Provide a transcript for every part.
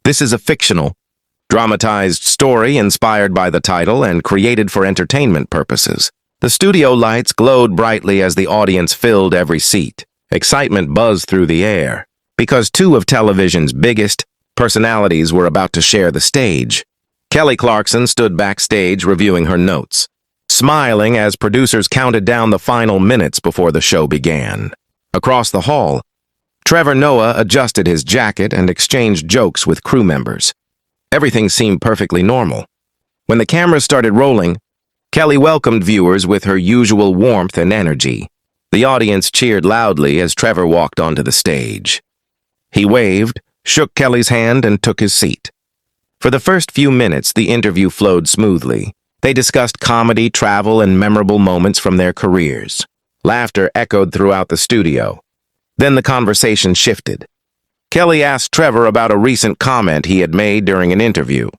This is a fictional, dramatized story inspired by the title and created for entertainment purposes. The studio lights glowed brightly as the audience filled every seat. Excitement buzzed through the air, because two of television's biggest personalities were about to share the stage. Kelly Clarkson stood backstage reviewing her notes, smiling as producers counted down the final minutes before the show began. Across the hall, Trevor Noah adjusted his jacket and exchanged jokes with crew members. Everything seemed perfectly normal. When the cameras started rolling, Kelly welcomed viewers with her usual warmth and energy. The audience cheered loudly as Trevor walked onto the stage. He waved, shook Kelly's hand, and took his seat. For the first few minutes, the interview flowed smoothly. They discussed comedy, travel, and memorable moments from their careers. Laughter echoed throughout the studio. Then the conversation shifted. Kelly asked Trevor about a recent comment he had made during an interview.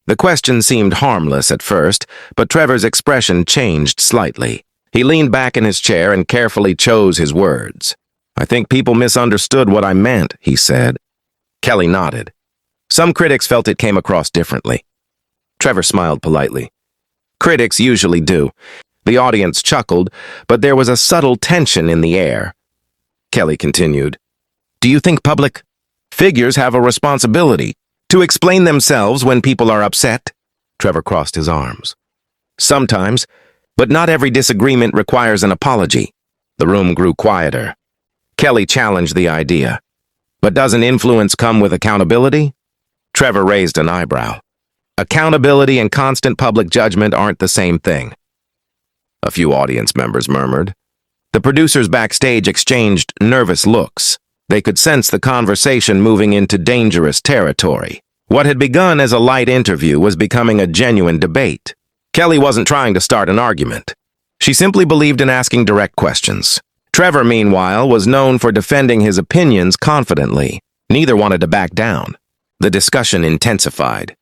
The question seemed harmless at first, but Trevor's expression changed slightly. He leaned back in his chair and carefully chose his words. "I think people misunderstood what I meant," he said. Kelly nodded. Some critics felt it came across differently. Trevor smiled politely. Critics usually do. The audience chuckled, but there was a subtle tension in the air. Kelly continued, "Do you think public figures have a responsibility to explain themselves when people are upset?" Trevor crossed his arms. "Sometimes, but not every disagreement requires an apology." The room grew quieter. Kelly challenged the idea. "But doesn't influence come with accountability?" Trevor raised an eyebrow. "Accountability and constant public judgment aren't the same thing." A few audience members murmured. The producers backstage exchanged nervous looks. They could sense the conversation moving into dangerous territory. What had begun as a light interview was becoming a genuine debate. Kelly wasn't trying to start an argument. She simply believed in asking direct questions. Trevor, meanwhile, was known for defending his opinions confidently. Neither wanted to back down. The discussion intensified.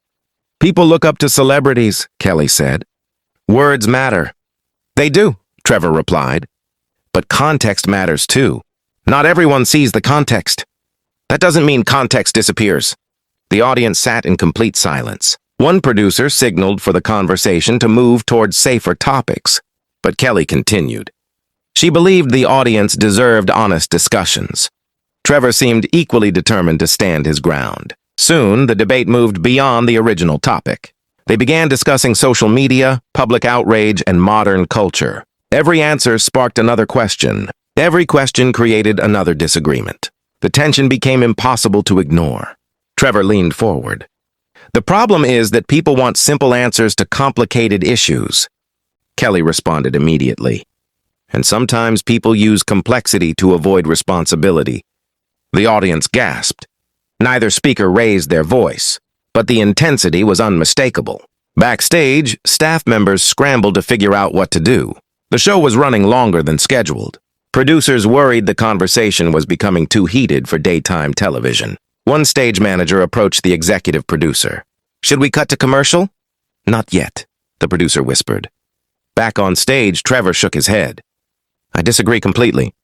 "People look up to celebrities," Kelly said. "Words matter." "They do," Trevor replied. "But context matters too. Not everyone sees the context. That doesn't mean context disappears." The audience sat in complete silence. One producer signaled for the conversation to move towards safer topics, but Kelly continued. She believed the audience deserved honest discussions. Trevor seemed equally determined to stand his ground. Soon, the debate moved beyond the original topic. They began discussing social media, public outrage, and modern culture. Every answer sparked another question. Every question created another disagreement. The tension became impossible to ignore. Trevor leaned forward. "The problem is that people want simple answers to complicated issues." Kelly responded immediately. "And sometimes people use complexity to avoid responsibility." The audience gasped. Neither speaker raised their voice, but the intensity was unmistakable. Backstage, staff members scrambled to figure out what to do. The show was running longer than scheduled. Producers worried the conversation was becoming too heated for daytime television. One stage manager approached the executive producer. "Should we cut to commercial?" "Not yet," the producer whispered. Back on stage, Trevor shook his head. "I disagree completely."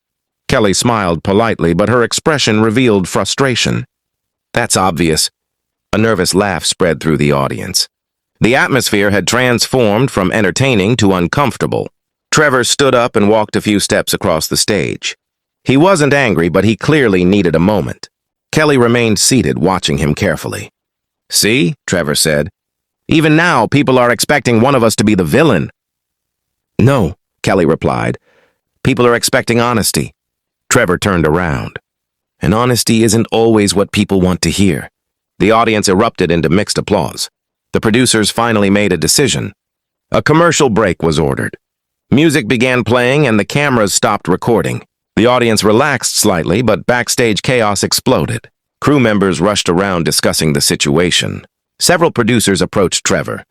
Kelly smiled politely, but her expression revealed frustration. "That's obvious." A nervous laugh spread through the audience. The atmosphere had transformed from entertaining to uncomfortable. Trevor stood up and walked a few steps across the stage. He wasn't angry, but he clearly needed a moment. Kelly remained seated, watching him carefully. "See," Trevor said. "Even now, people are expecting one of us to be the villain." "No," Kelly replied. "People are expecting honesty." Trevor turned around. "And honesty isn't always what people want to hear." The audience erupted into mixed applause. The producers finally made a decision. A commercial break was ordered. Music began playing and the cameras stopped recording. The audience relaxed slightly, but backstage chaos exploded. Crew members rushed around discussing the situation. Several producers approached Trevor.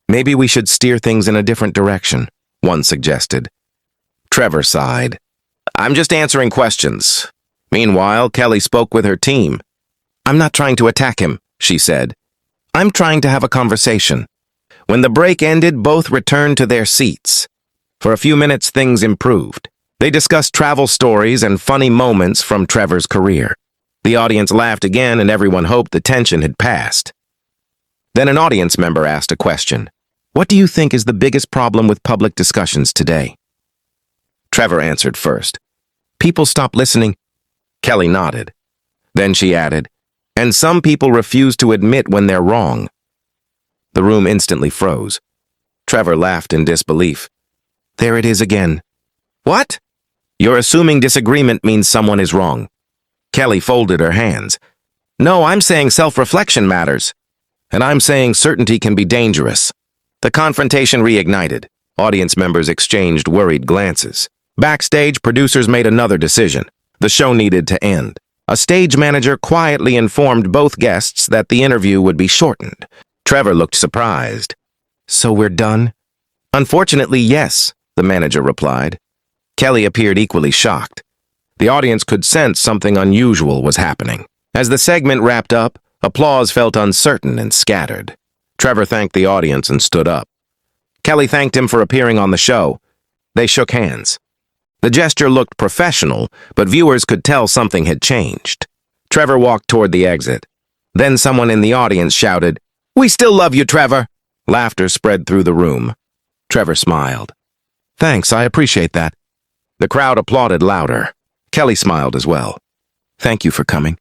"Maybe we should steer things in a different direction," one suggested. Trevor sighed. "I'm just answering questions." Meanwhile, Kelly spoke with her team. "I'm not trying to attack him," she said. "I'm trying to have a conversation." When the break ended, both returned to their seats. For a few minutes, things improved. They discussed travel stories and funny moments from Trevor's career. The audience laughed again, and everyone hoped the tension had passed. Then an audience member asked a question. What do you think is the biggest problem with public discussions today? Trevor answered first. People stop listening. Kelly nodded. Then she added, and some people refuse to admit when they're wrong. The room instantly froze. Trevor laughed in disbelief. There it is again. What? You're assuming disagreement means someone is wrong. Kelly folded her hands. No, I'm saying self-reflection matters. And I'm saying certainty can be dangerous. The confrontation reignited. Audience members exchanged worried glances. Backstage, producers made another decision. The show needed to end. A stage manager quietly informed both guests that the interview would be shortened. Trevor looked surprised. So we're done? Unfortunately, yes, the manager replied. Kelly appeared equally shocked. The audience could sense something unusual was happening. As the segment wrapped up, applause felt uncertain and scattered. Trevor thanked the audience and stood up. Kelly thanked him for appearing on the show. They shook hands. The gesture looked professional, but viewers could tell something had changed. Trevor walked toward the exit. Then someone in the audience shouted, "We still love you, Trevor!" Laughter spread through the room. Trevor smiled. Thanks, I appreciate that. The crowd applauded louder. Kelly smiled as well. Thank you for coming.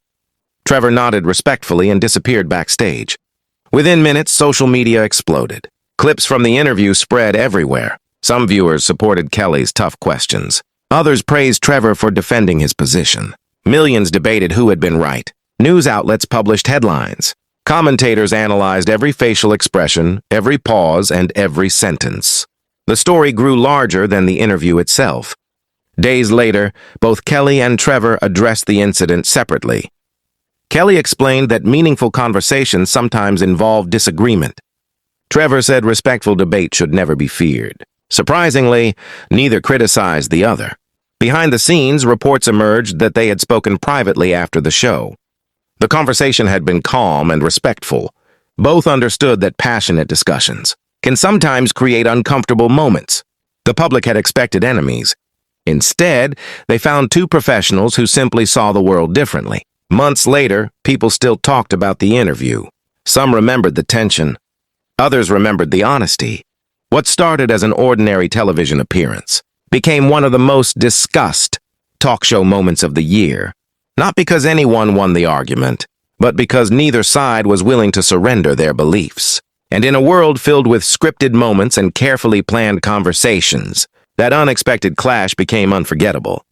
Trevor nodded respectfully and disappeared backstage. Within minutes, social media exploded. Clips from the interview spread everywhere. Some viewers supported Kelly's tough questions. Others praised Trevor for defending his position. Millions debated who had been right. News outlets published headlines. Commentators analyzed every facial expression, every pause, and every sentence. The story grew larger than the interview itself. Days later, both Kelly and Trevor addressed the incident separately. Kelly explained that meaningful conversations sometimes involve disagreement. Trevor said respectful debate should never be feared. Surprisingly, neither criticized the other. Behind the scenes, reports emerged that they had spoken privately after the show. The conversation had been calm and respectful. Both understood that passionate discussions can sometimes create uncomfortable moments. The public had expected enemies. Instead, they found two professionals who simply saw the world differently. Months later, people still talked about the interview. Some remembered the tension. Others remembered the honesty. What started as an ordinary television appearance became one of the most discussed talk show moments of the year. Not because anyone won the argument, but because neither side was willing to surrender their beliefs. And in a world filled with scripted moments and carefully planned conversations, that unexpected clash became unforgettable.